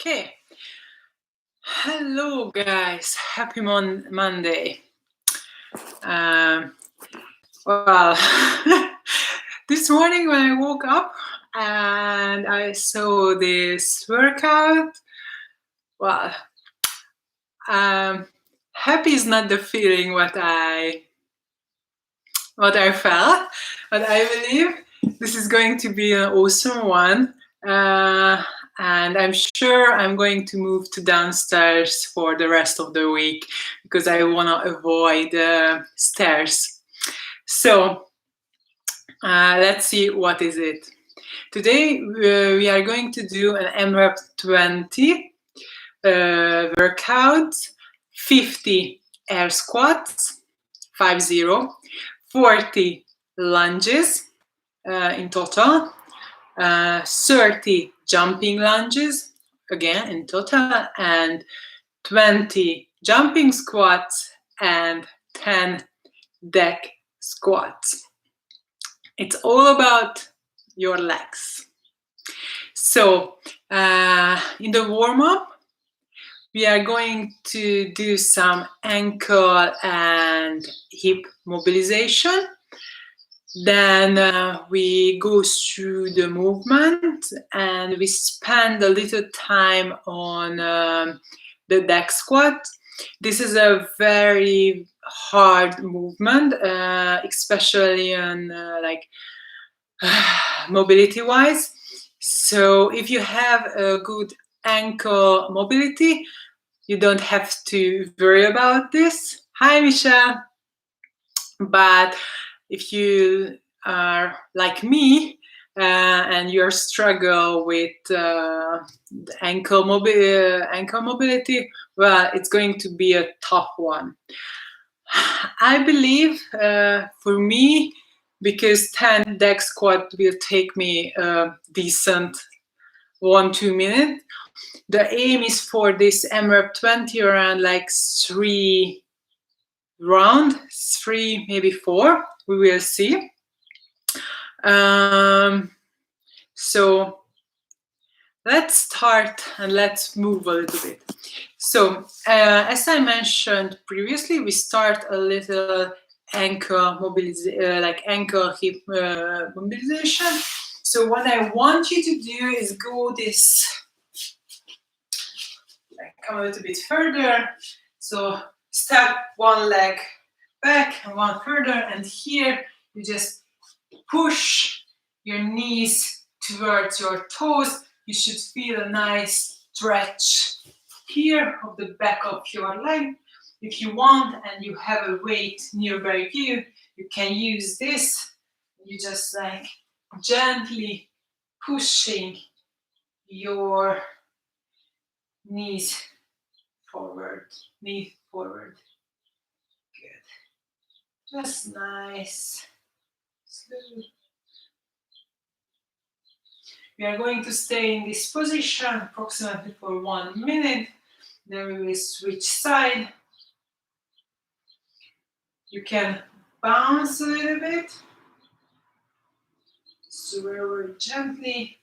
Okay. Hello, guys. Happy Monday. Well, this morning when I woke up and I saw this workout, well, happy is not the feeling what I felt, but I believe this is going to be an awesome one. And I'm sure I'm going to move to downstairs for the rest of the week because I want to avoid stairs. So let's see what is it. Today we are going to do an MREP 20 workout, 50 air squats, 50, 40 lunges in total, 30 jumping lunges, again in total, and 20 jumping squats and 10 deck squats. It's all about your legs. So in the warm-up, we are going to do some ankle and hip mobilization. Then we go through the movement and we spend a little time on the deck squat. This is a very hard movement, especially on mobility-wise. So if you have a good ankle mobility, you don't have to worry about this. Hi, Michelle. But if you are like me and you struggle with ankle mobility, well, it's going to be a tough one. I believe for me, because 10 deck squat will take me a decent 1-2 minutes, the aim is for this MREP 20 around like 3 round, 3, maybe 4, we will see. So let's start and let's move a little bit. So as I mentioned previously, we start a little ankle mobilization, ankle hip mobilization. So what I want you to do is go this, come a little bit further. So step one leg back and one further, and here you just push your knees towards your toes. You should feel a nice stretch here of the back of your leg. If you want and you have a weight nearby you, you can use this. You just gently pushing your knees forward, knee forward. Good. Just nice. Slow. We are going to stay in this position approximately for 1 minute. Then we will switch side. You can bounce a little bit. So very gently.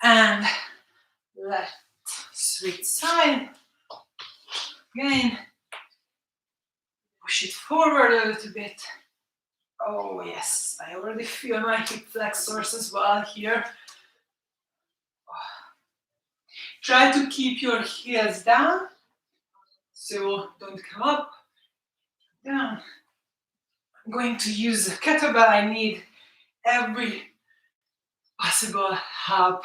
And left, switch side. Again, push it forward a little bit. Oh yes, I already feel my hip flexors as well here. Try to keep your heels down, so don't come up, down. I'm going to use a kettlebell. I need every possible help.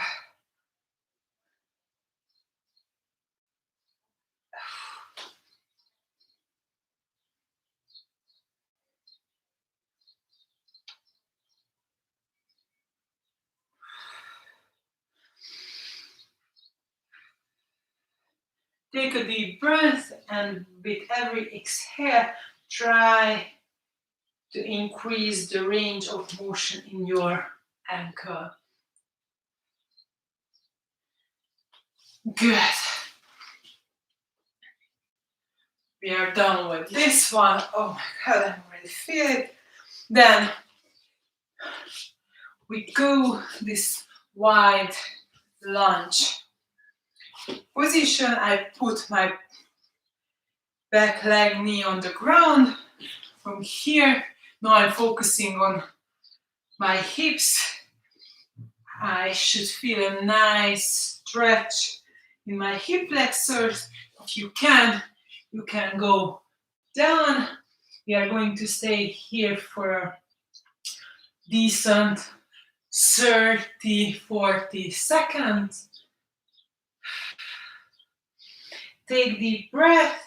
Take a deep breath, and with every exhale, try to increase the range of motion in your ankle. Good. We are done with this one. Oh my God, I'm already feeling it. Then we go this wide lunge position. I put my back leg, knee on the ground. From here, now I'm focusing on my hips. I should feel a nice stretch in my hip flexors. If you can go down. We are going to stay here for a decent 30-40 seconds. Take deep breath.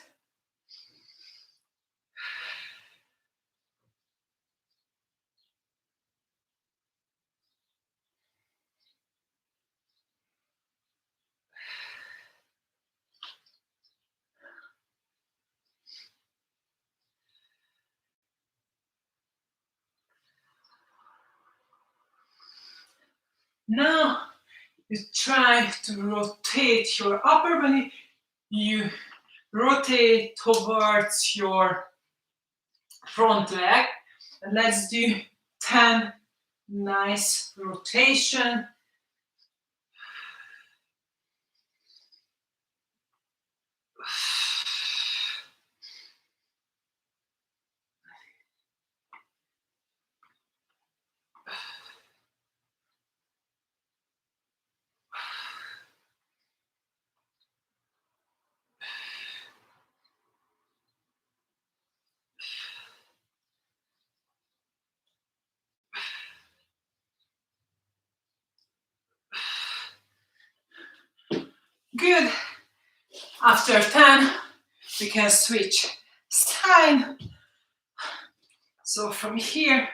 Now you try to rotate your upper body. You rotate towards your front leg. And let's do 10 nice rotation. Good. After 10, we can switch side. So from here,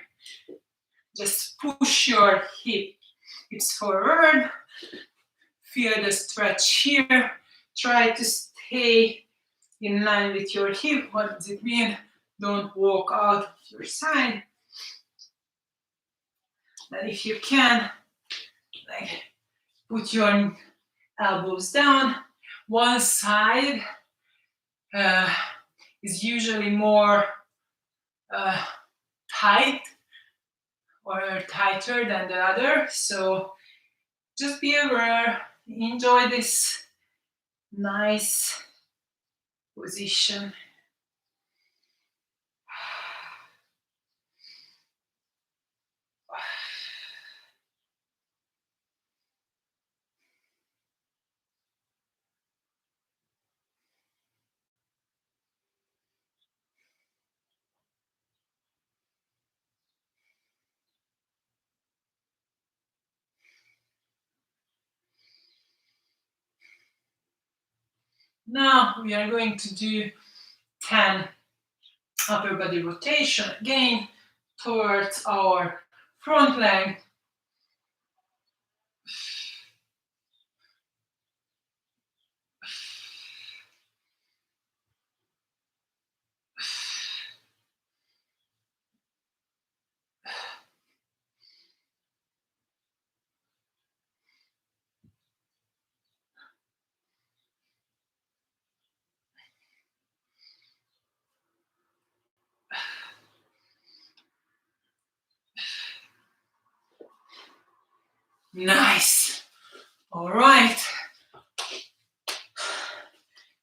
just push your hips forward. Feel the stretch here. Try to stay in line with your hip. What does it mean? Don't walk out of your side. And if you can, like, put your elbows down. One side is usually more tight or tighter than the other. So just be aware, enjoy this nice position. Now we are going to do 10 upper body rotation again towards our front leg. Nice. All right.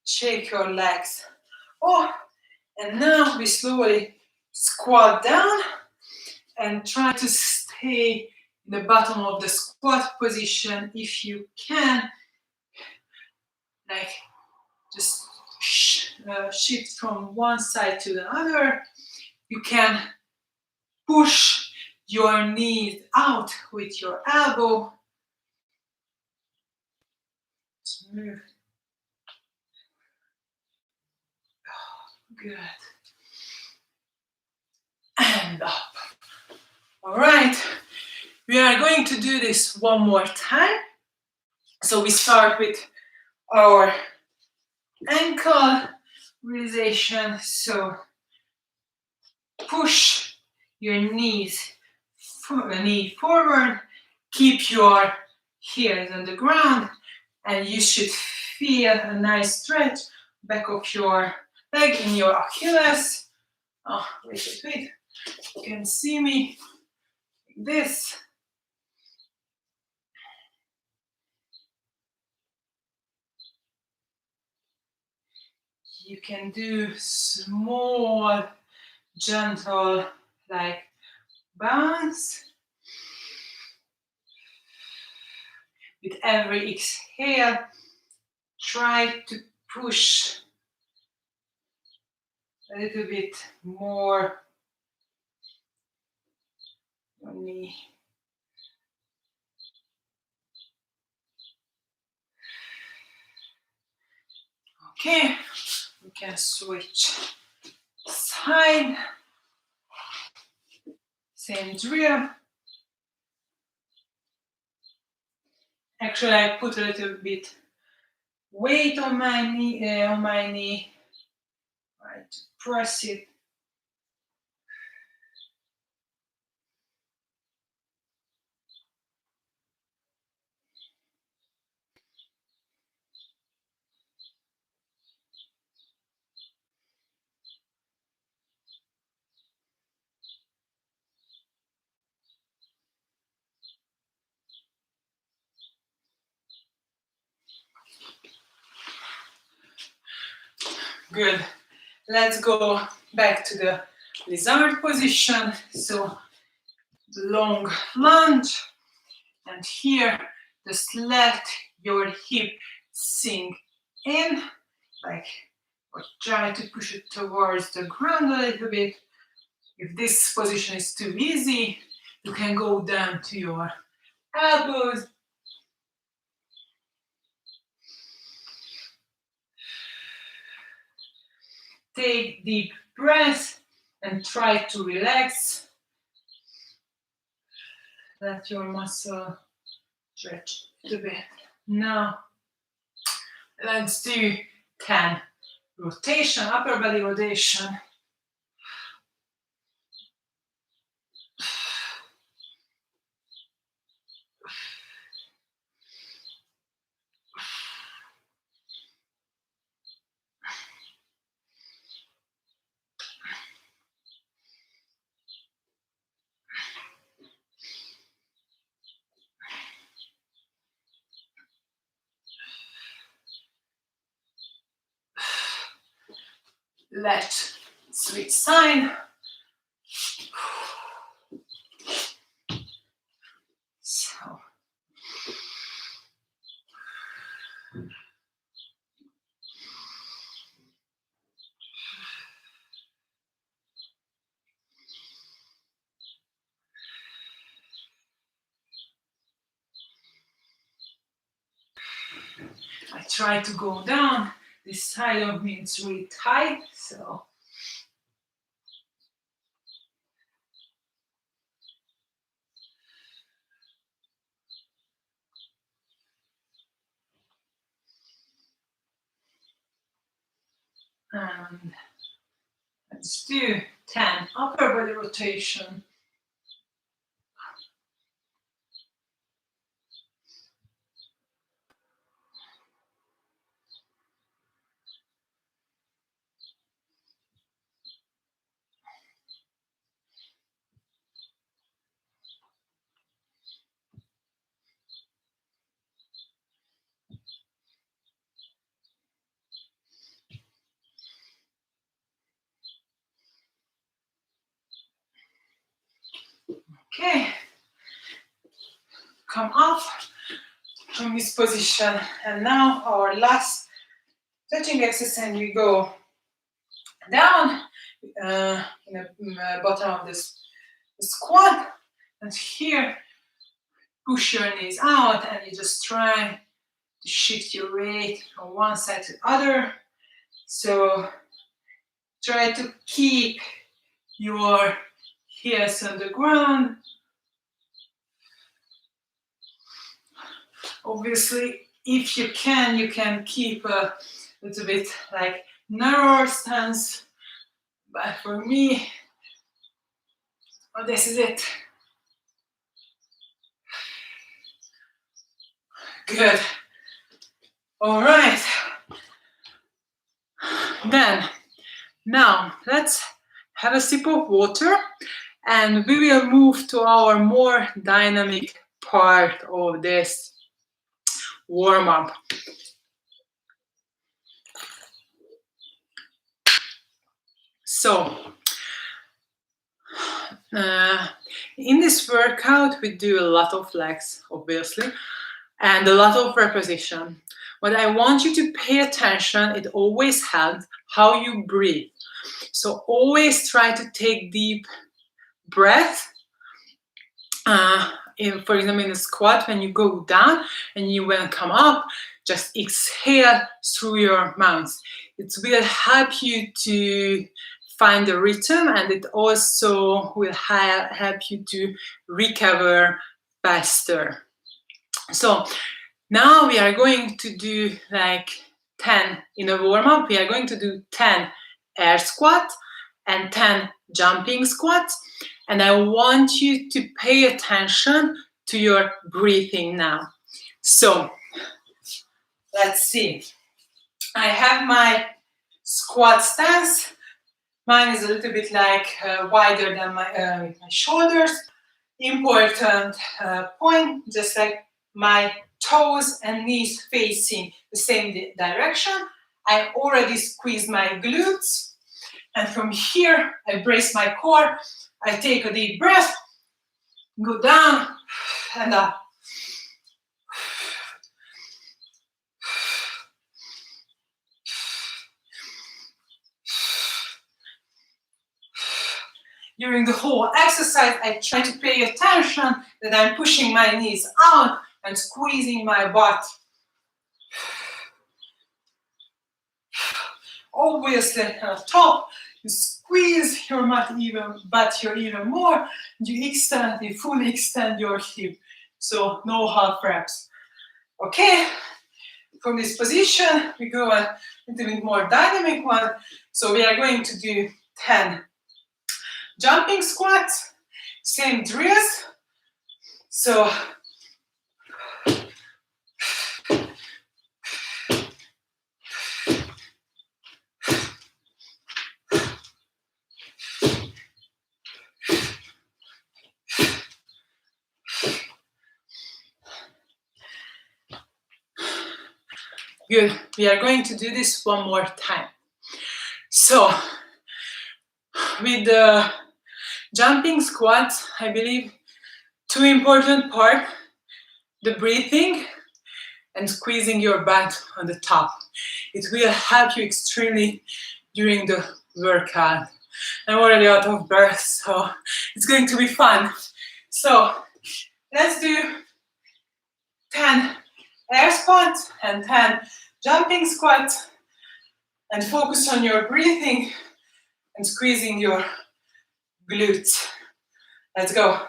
Shake your legs. Oh, and now we slowly squat down and try to stay in the bottom of the squat position if you can. Like just shift from one side to the other. You can push your knees out with your elbow. Smooth. Oh, good. And up. All right. We are going to do this one more time. So we start with our ankle realization. So push your knee forward. Keep your heels on the ground, and you should feel a nice stretch back of your leg in your Achilles. Oh, wait. You can see me like this. You can do small, gentle, like bounce. With every exhale, try to push a little bit more your knee. Okay, we can switch side. Same drill. Actually, I put a little bit weight on my knee. Try to press it. Good. Let's go back to the lizard position. So long lunge, and here just let your hip sink in, like, or try to push it towards the ground a little bit. If this position is too easy, you can go down to your elbows. Take deep breaths and try to relax. Let your muscle stretch a bit. Now, let's do 10 rotation, upper body rotation. Let's switch side. So, I try to go down. This side of me is really tight, so and let's do 10 upper body rotation. Okay, come up from this position, and now our last stretching exercise. We go down in the bottom of this squat, and here push your knees out, and you just try to shift your weight from one side to the other. So try to keep your heels on the ground. Obviously, if you can keep a little bit like narrower stance, but for me, well, this is it. Good. All right. Then Now, let's have a sip of water and we will move to our more dynamic part of this warm-up. So, in this workout, we do a lot of legs, obviously, and a lot of repetition. What I want you to pay attention, it always helps, how you breathe. So always try to take deep breath. For example, in a squat, when you go down and you will come up, just exhale through your mouth. It will help you to find the rhythm, and it also will help you to recover faster. So now we are going to do like 10 in a warm-up. We are going to do 10 air squats and 10 jumping squats. And I want you to pay attention to your breathing now. So let's see. I have my squat stance. Mine is a little bit like wider than my shoulders. Important point, just like my toes and knees facing the same direction. I already squeezed my glutes. And from here, I brace my core. I take a deep breath, go down and up. During the whole exercise, I try to pay attention that I'm pushing my knees out and squeezing my butt. Obviously, at the top, you squeeze your butt even more. You fully extend your hip. So no half reps. Okay, from this position, we go a little bit more dynamic one. So we are going to do 10 jumping squats, same drills. So good. We are going to do this one more time. So with the jumping squats, I believe two important parts, the breathing and squeezing your butt on the top. It will help you extremely during the workout. I'm already out of breath, so it's going to be fun. So let's do 10 air squats and 10 jumping squats and focus on your breathing and squeezing your glutes. Let's go.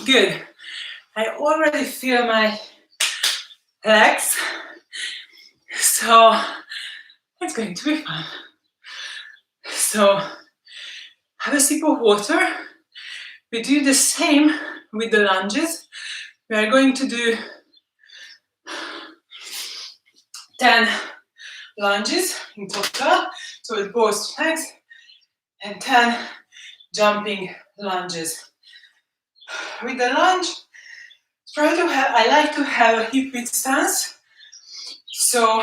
Good. I already feel my legs, so it's going to be fun. So have a sip of water. We do the same with the lunges. We are going to do 10 lunges in total, so with both legs, and 10 jumping lunges. With the lunge, I like to have a hip width stance. So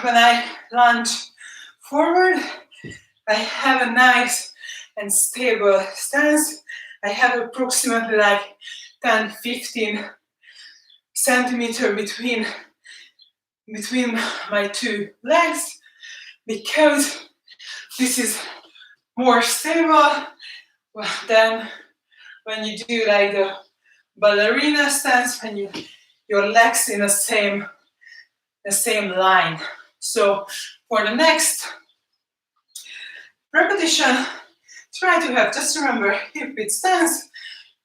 when I lunge forward, I have a nice and stable stance. I have approximately like 10-15 centimeters between my two legs, because this is more stable than when you do like the ballerina stance when your legs in the same line. So for the next repetition, try to have, just remember, hip width stance,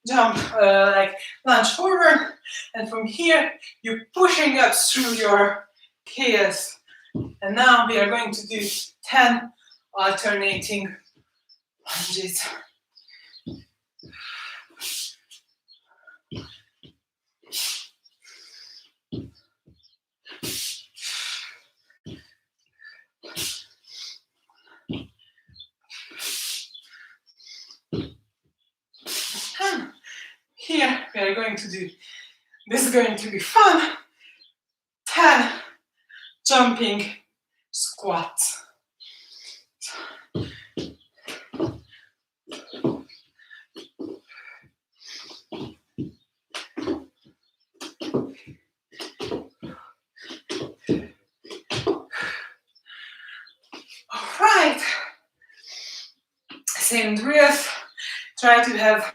jump, like lunge forward, and from here, you're pushing up through your heels. And now we are going to do 10 alternating lunges. And here we are going to do, this is going to be fun, 10 jumping squats. Alright, same drill. Try to have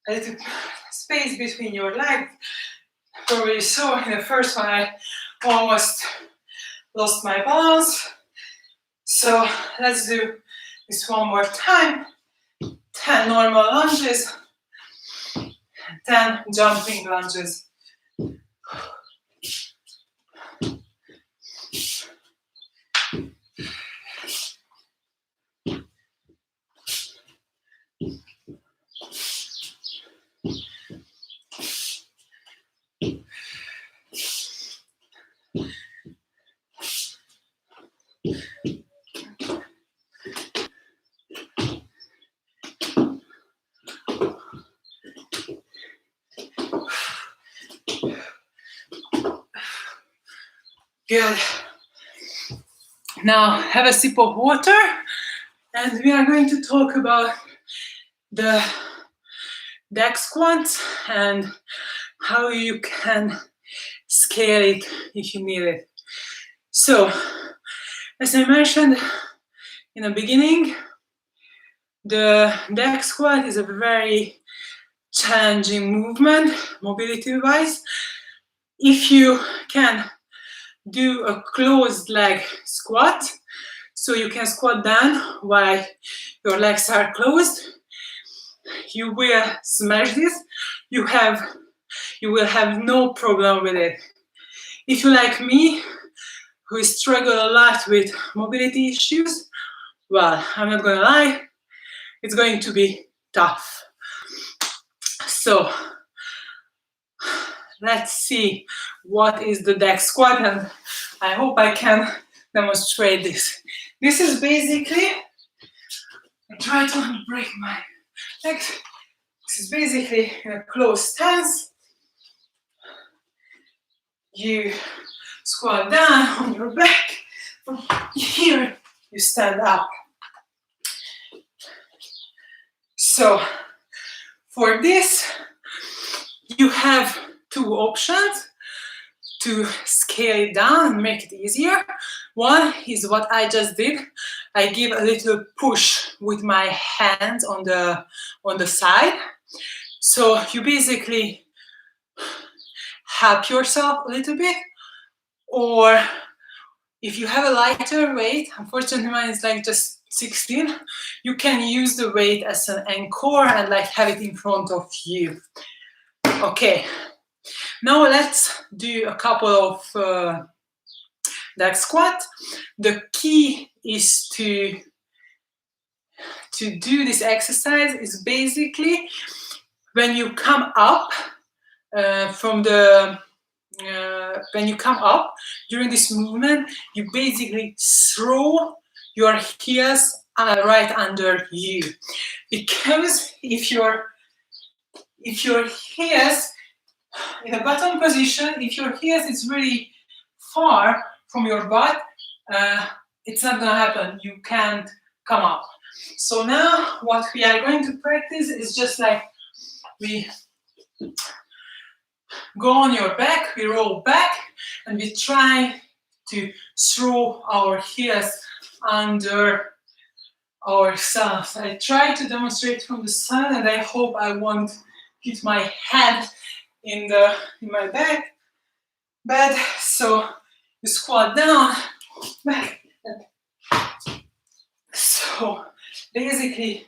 a little space between your legs. Probably you saw in the first one I almost lost my balance. So let's do this one more time. 10 normal lunges, 10 jumping lunges. Good. Now have a sip of water, and we are going to talk about the dayz squats and how you can scale it if you need it. So, as I mentioned in the beginning, the dayz squat is a very challenging movement, mobility-wise. If you can do a closed leg squat, so you can squat down while your legs are closed, you will smash this. You will have no problem with it. If you like me, who struggle a lot with mobility issues, well, I'm not gonna lie, it's going to be tough. So let's see what is the dayz squat, and I hope I can demonstrate this. This is basically, I try to break my legs. This is basically in a closed stance. You squat down on your back. From here, you stand up. So for this, you have two options to scale it down and make it easier. One is what I just did. I give a little push with my hands on the side. So you basically help yourself a little bit, or if you have a lighter weight, unfortunately mine is like just 16, you can use the weight as an anchor and like have it in front of you. Okay, now let's do a couple of dayz squat. The key is to do this exercise is basically when you come up when you come up during this movement, you basically throw your heels right under you, because if your heels in a bottom position, if your heels is really far from your butt, it's not gonna happen. You can't come up. So now what we are going to practice is just like we go on your back, we roll back, and we try to throw our heels under ourselves. I try to demonstrate from the side, and I hope I won't hit my head in my bed. So you squat down, back. So basically,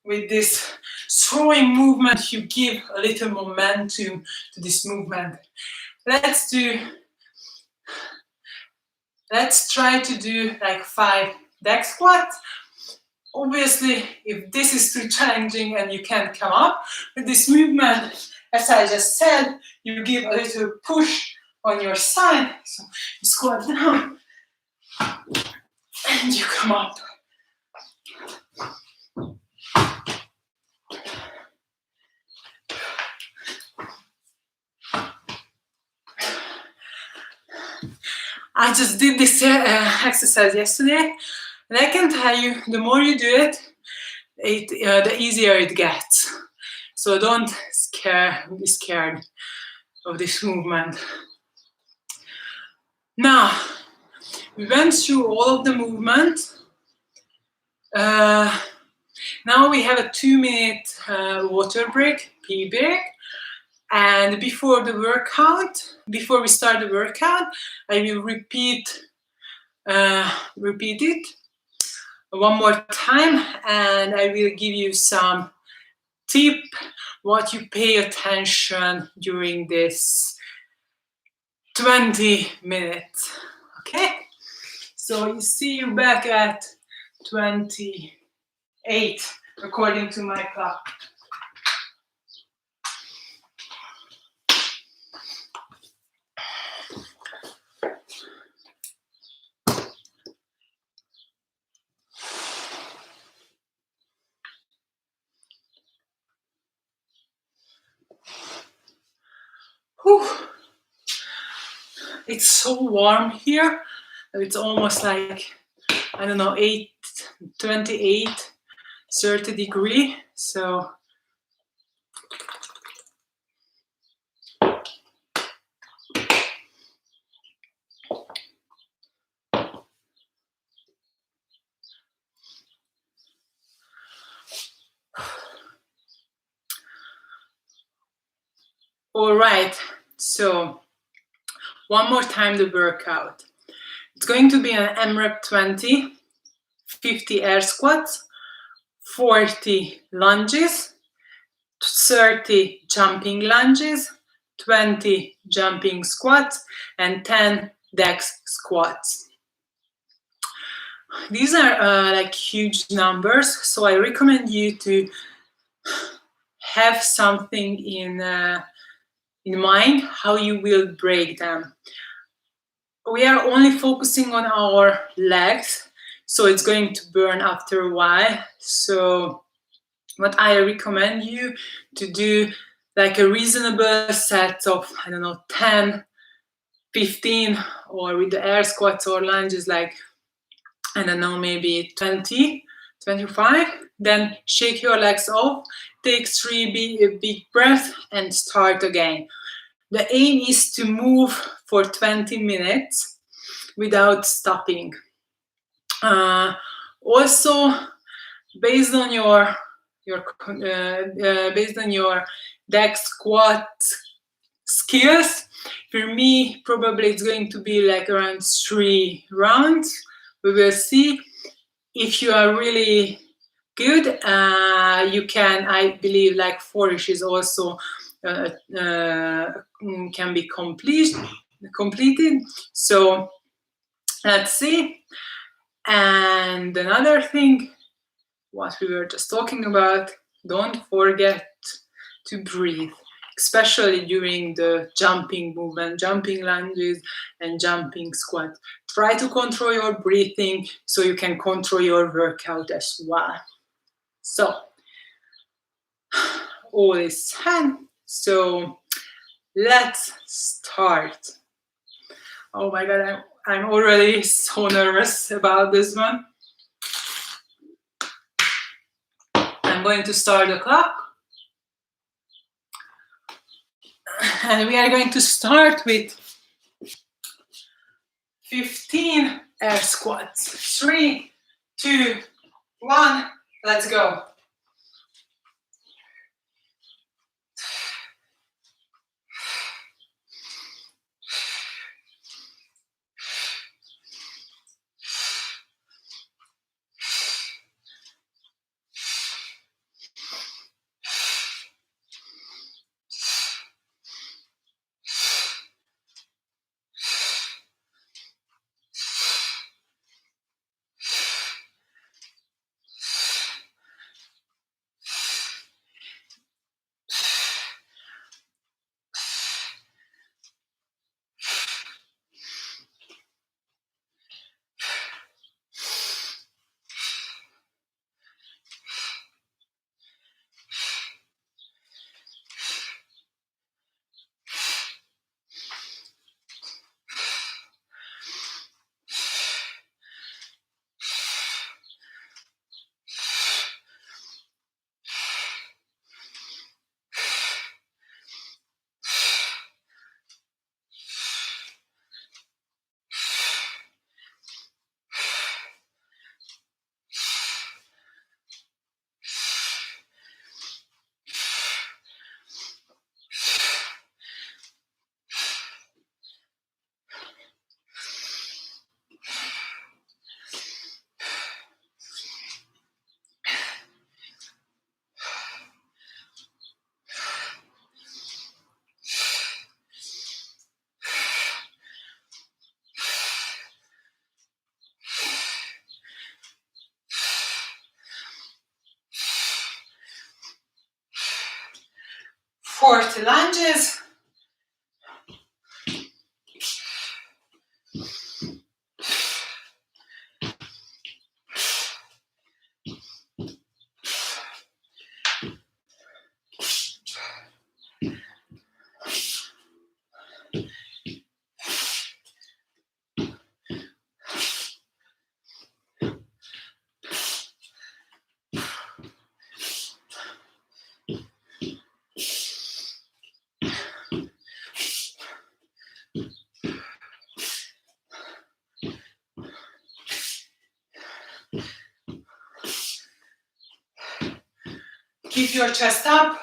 with this throwing movement, you give a little momentum to this movement. Let's try to do like 5 deck squats. Obviously, if this is too challenging and you can't come up with this movement, as I just said, you give a little push on your side. So you squat down and you come up. I just did this exercise yesterday, and I can tell you, the more you do it, the easier it gets. So don't be scared of this movement. Now, we went through all of the movement. Now we have a 2-minute water break, pee break. And before we start the workout, I will repeat it one more time, and I will give you some tip what you pay attention during this 20 minutes. Okay, so you see you back at 28 according to my clock. Whew. It's so warm here. It's almost like, I don't know, 28, 30 degrees. So all right, so one more time the workout. It's going to be an MREP 20, 50 air squats, 40 lunges, 30 jumping lunges, 20 jumping squats, and 10 deck squats. These are like huge numbers, so I recommend you to have something in mind how you will break them. We are only focusing on our legs, so it's going to burn after a while. So what I recommend you to do, like a reasonable set of, I don't know, 10, 15, or with the air squats or lunges, like, I don't know, maybe 20, 25. Then shake your legs off, take 3 big breaths, and start again. The aim is to move for 20 minutes without stopping. Also, based on your deck squat skills, for me, probably it's going to be like around 3 rounds. We will see. If you are really good, you can, I believe, like 4-ish is also can be completed. So let's see. And another thing, what we were just talking about, don't forget to breathe, especially during the jumping movement, jumping lunges and jumping squats. Try to control your breathing so you can control your workout as well. So all is set. So let's start. Oh my God, I'm already so nervous about this one. I'm going to start the clock. And we are going to start with 15 air squats. 3, 2, 1, let's go. 40 lunges. Keep your chest up.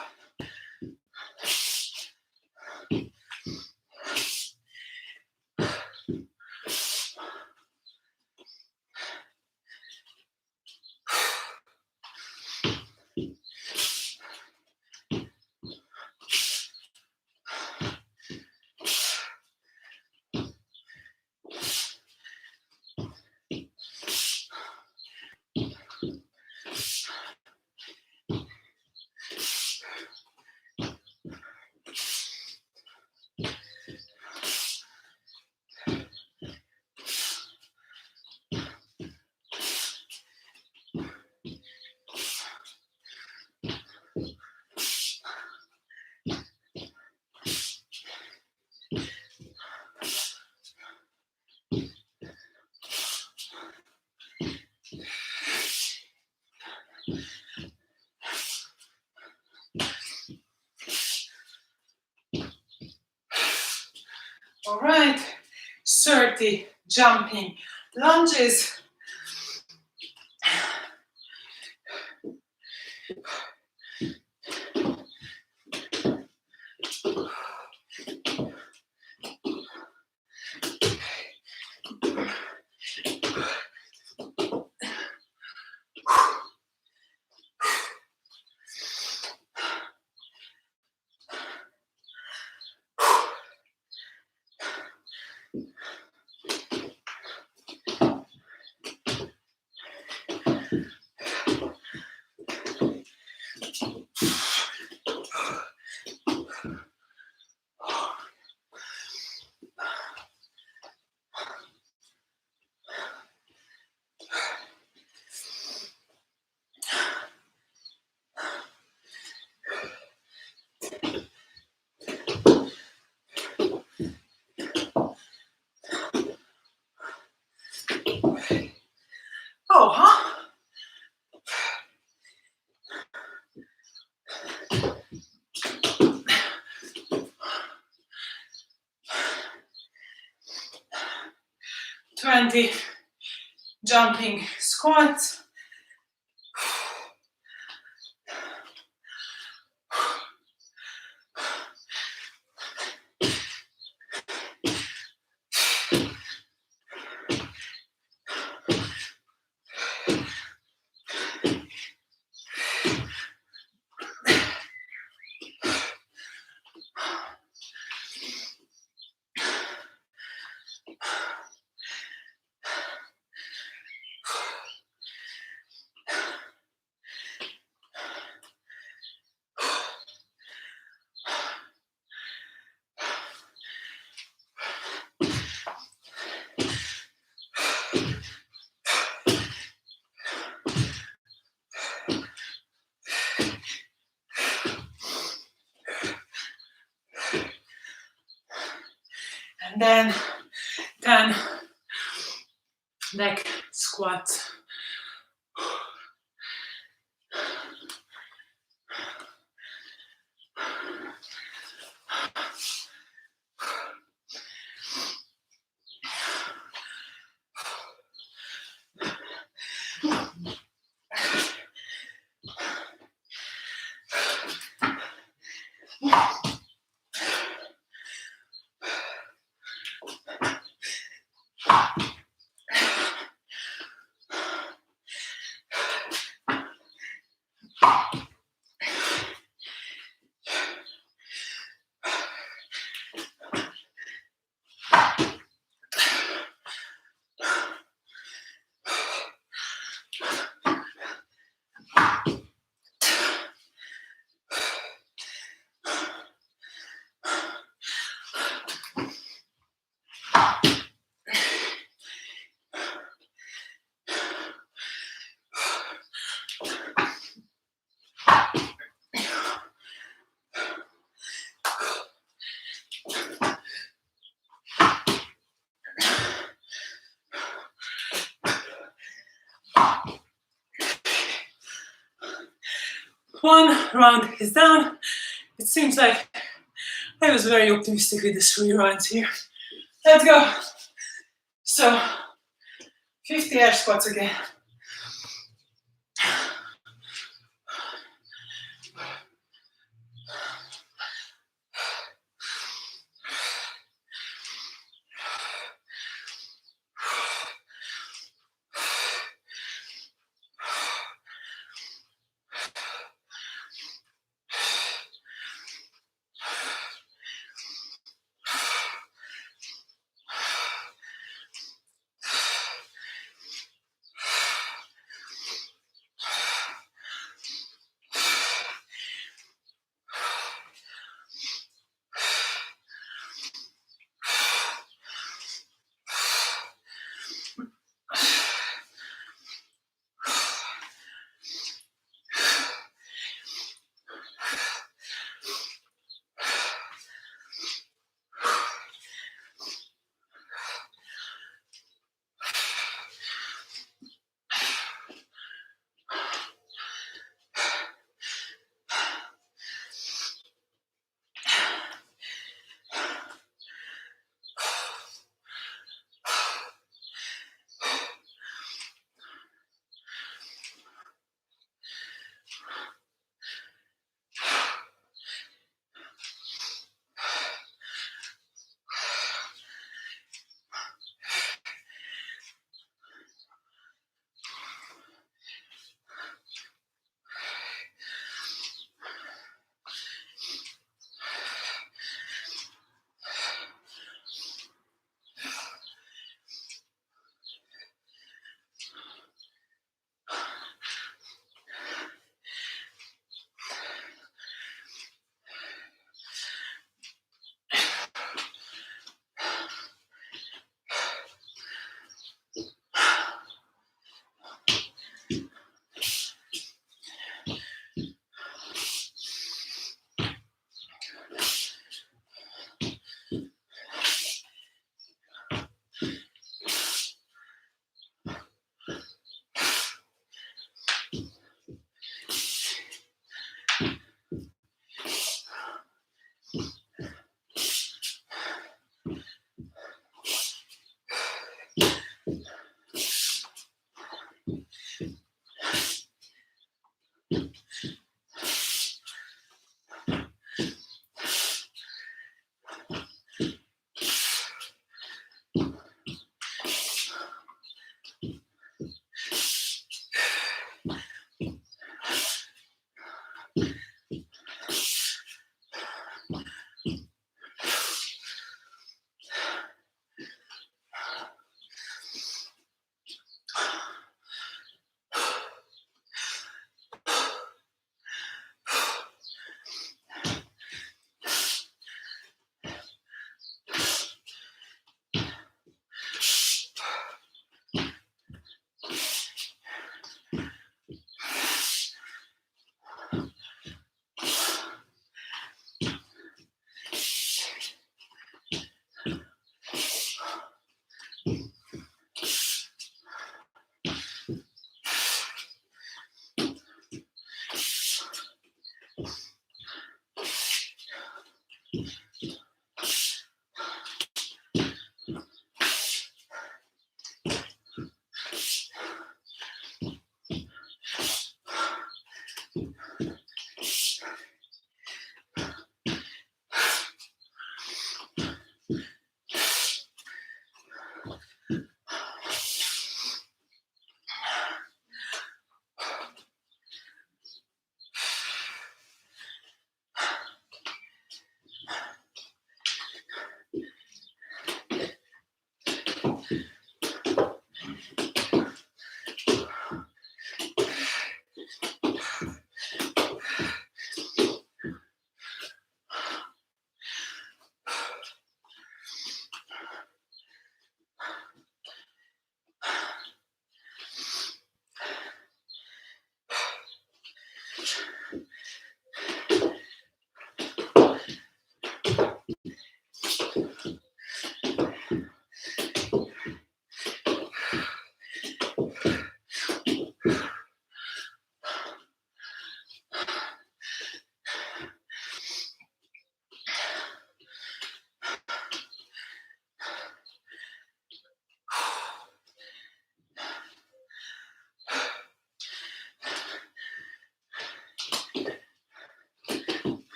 All right, 30 jumping lunges. Oh, huh? Twenty jumping squats. And then 10 neck squats. One round is done. It seems like I was very optimistic with the 3 rounds here. Let's go. So 50 air squats again.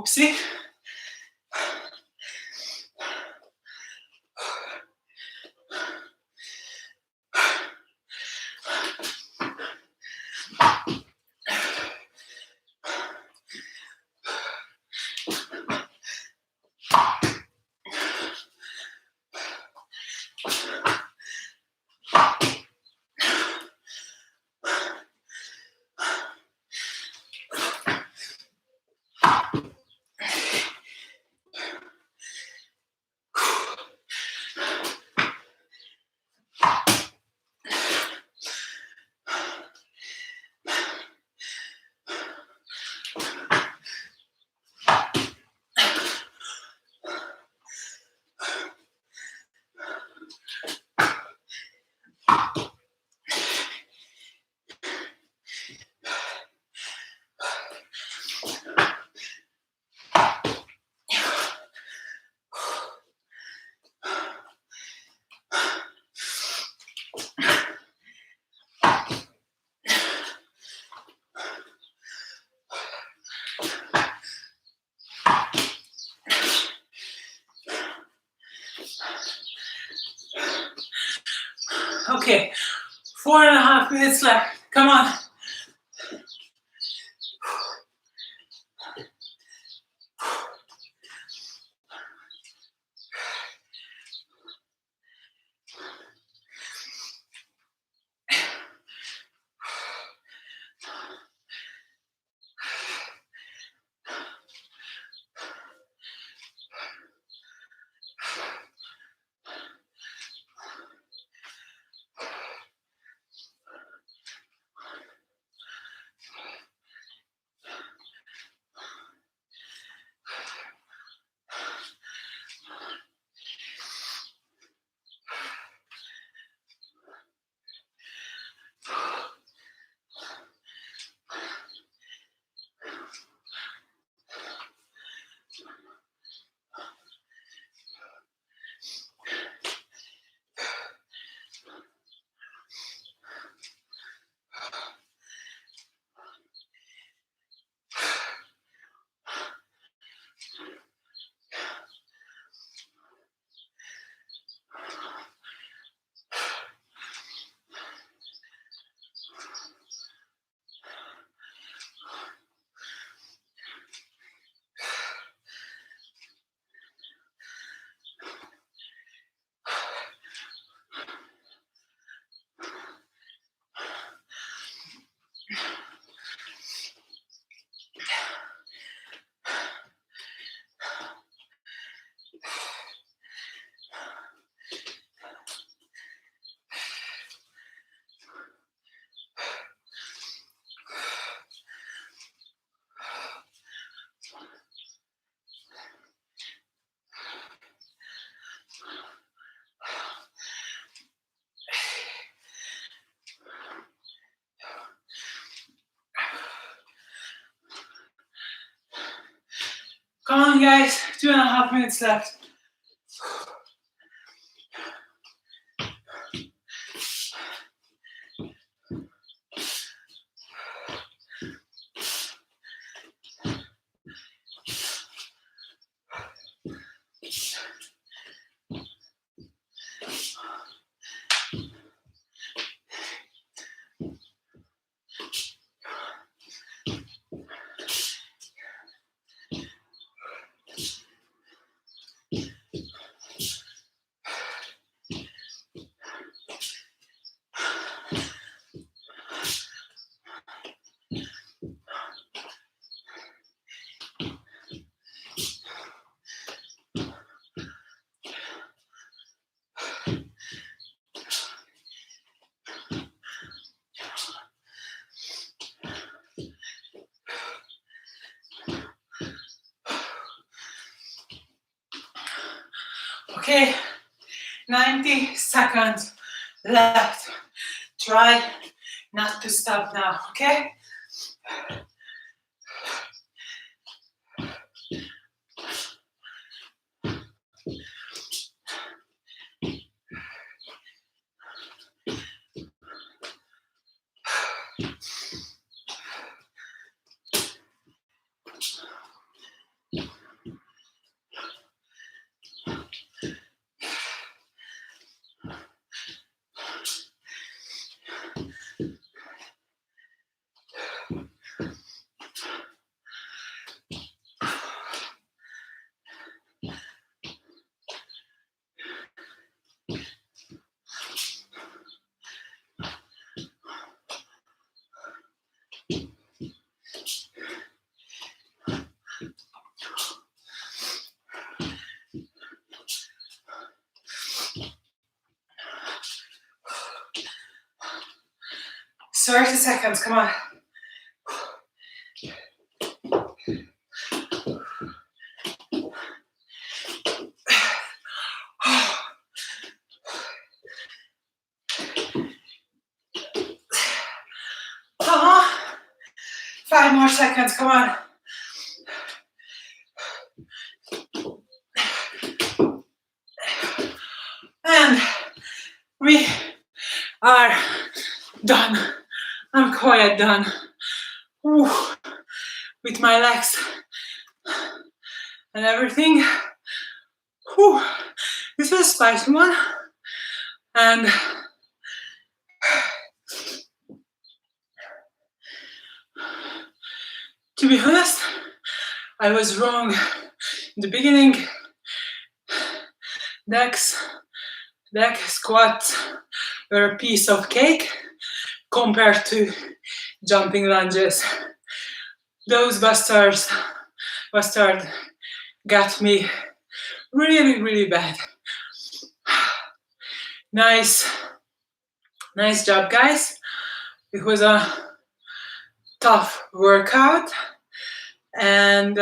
Oopsie. Okay, 4.5 minutes left. Come on. Come on, guys. 2.5 minutes left. Okay, 90 seconds left. Try not to stop now, okay? Thirty seconds, come on. Uh-huh. 5 more seconds, come on. And we are done. I'm quite done. Ooh, with my legs and everything. Ooh, this was a spicy one. And to be honest, I was wrong in the beginning. Leg squats were a piece of cake compared to jumping lunges. Those bustard got me really, really bad. Nice job, guys. It was a tough workout, and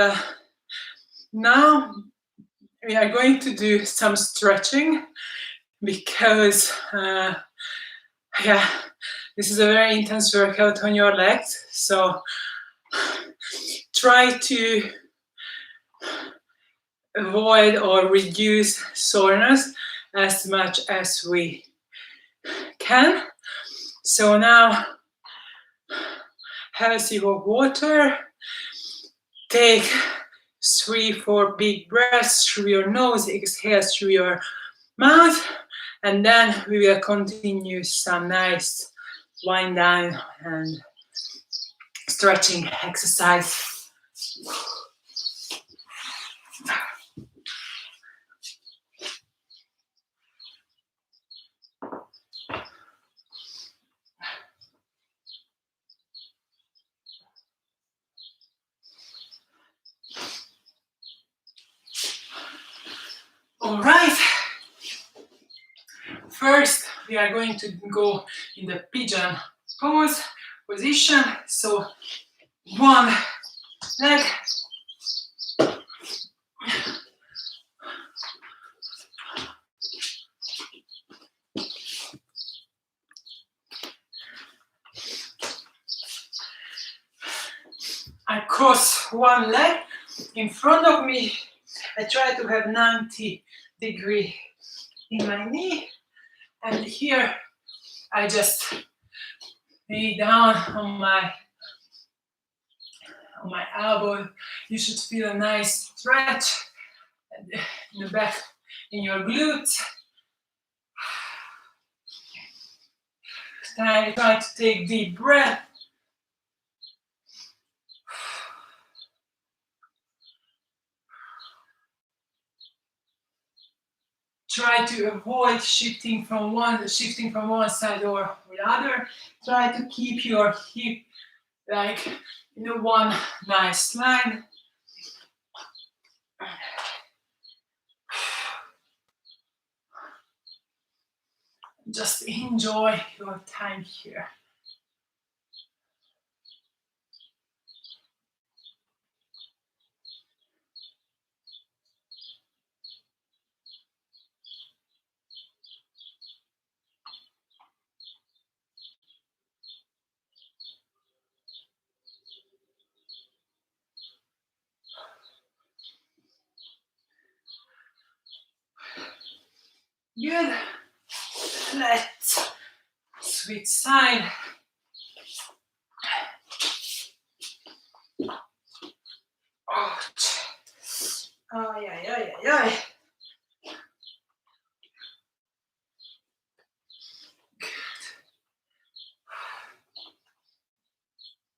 now we are going to do some stretching because this is a very intense workout on your legs, so try to avoid or reduce soreness as much as we can. So now have a sip of water, take 3-4 big breaths through your nose, exhale through your mouth, and then we will continue some nice wind down and stretching exercise. All right. First, we are going to go in the pigeon pose position. So one leg, I cross one leg in front of me. I try to have 90-degree in my knee, and here I just lay down on my elbow. You should feel a nice stretch in the back, in your glutes. Try to take deep breath. Try to avoid shifting from one side or the other. Try to keep your hip like in one nice line. Just enjoy your time here. Good. Let's switch side. Ouch. Ay, ay, ay, ay, ay. Good.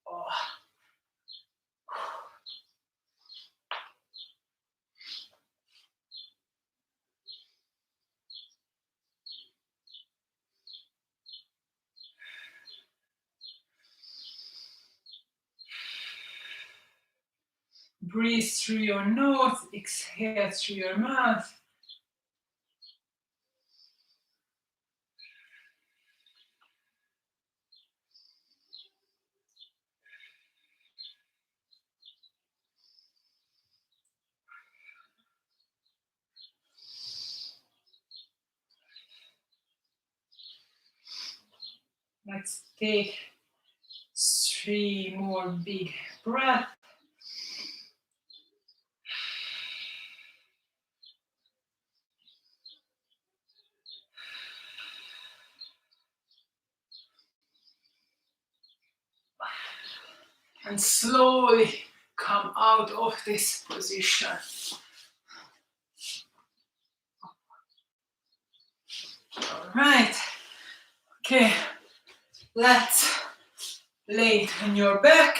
Oh. Breathe through your nose, exhale through your mouth. Let's take 3 more big breaths. And slowly come out of this position. All right. Okay, let's lay it on your back.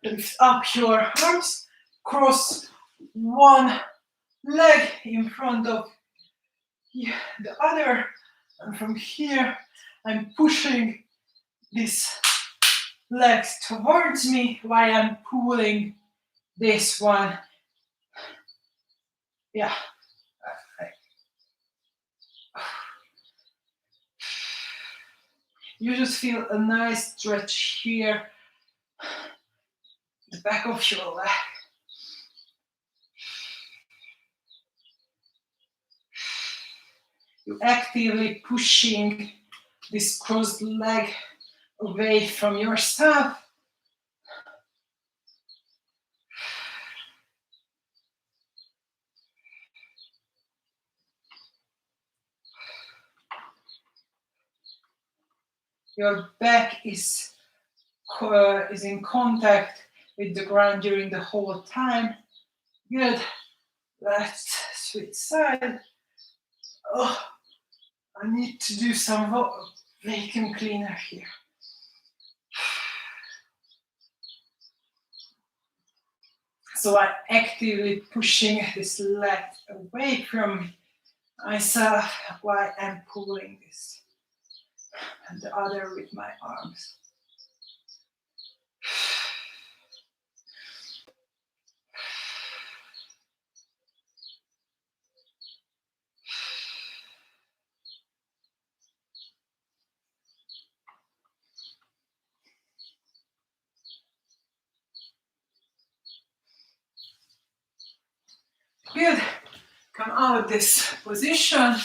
Lift up your arms. Cross one leg in front of the other. And from here, I'm pushing these legs towards me while I'm pulling this one. Yeah. You just feel a nice stretch here, the back of your leg. You're actively pushing this crossed leg away from yourself. Your back is in contact with the ground during the whole time. Good. Let's switch side. Oh, I need to do some vacuum cleaner here. So I'm actively pushing this leg away from myself while I'm pulling this, and the other with my arms. Good. Come out of this position.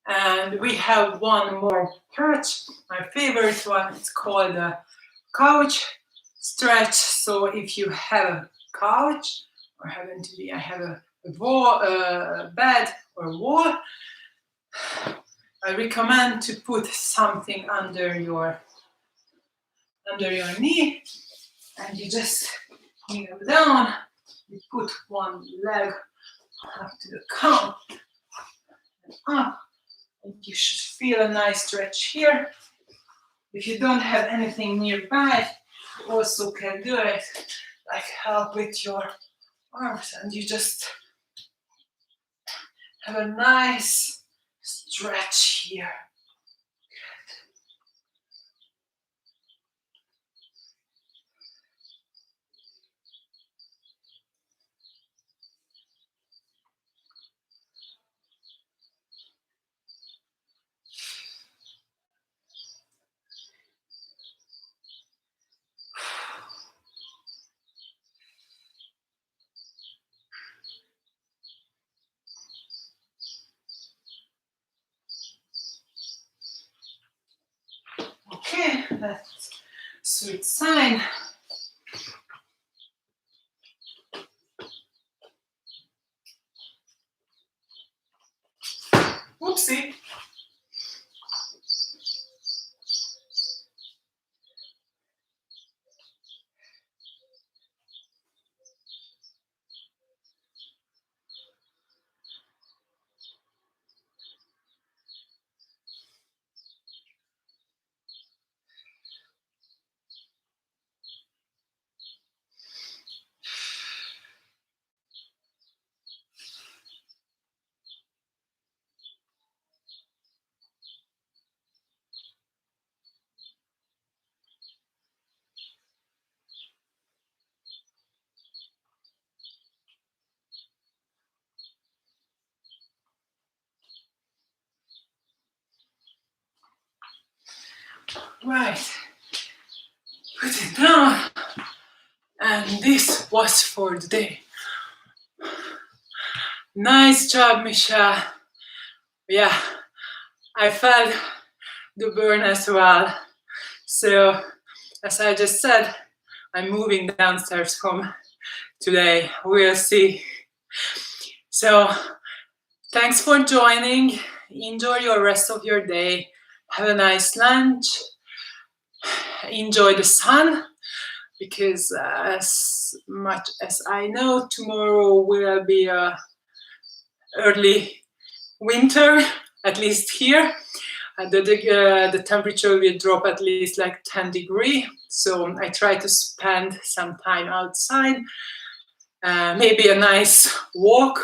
And we have one more stretch. My favorite one is called the couch stretch. So if you have a couch, or happen to be, I have a wall, bed or wall, I recommend to put something under your knee, and you just kneel down. You put one leg up to the count and up, and you should feel a nice stretch here. If you don't have anything nearby, you also can do it, like help with your arms, and you just have a nice stretch here. Okay, let's switch side. Oopsie. Right. Put it down. And this was for the day. Nice job, Misha. Yeah, I felt the burn as well. So, as I just said, I'm moving downstairs home today. We'll see. So, thanks for joining. Enjoy your rest of your day. Have a nice lunch. Enjoy the sun, because as much as I know, tomorrow will be a early winter, at least here. The temperature will drop at least like 10 degrees. So I try to spend some time outside. Maybe a nice walk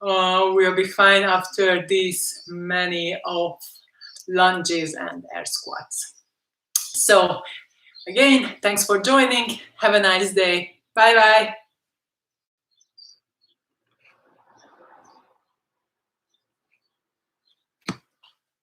will be fine after these many of lunges and air squats. So again, thanks for joining. Have a nice day. Bye bye.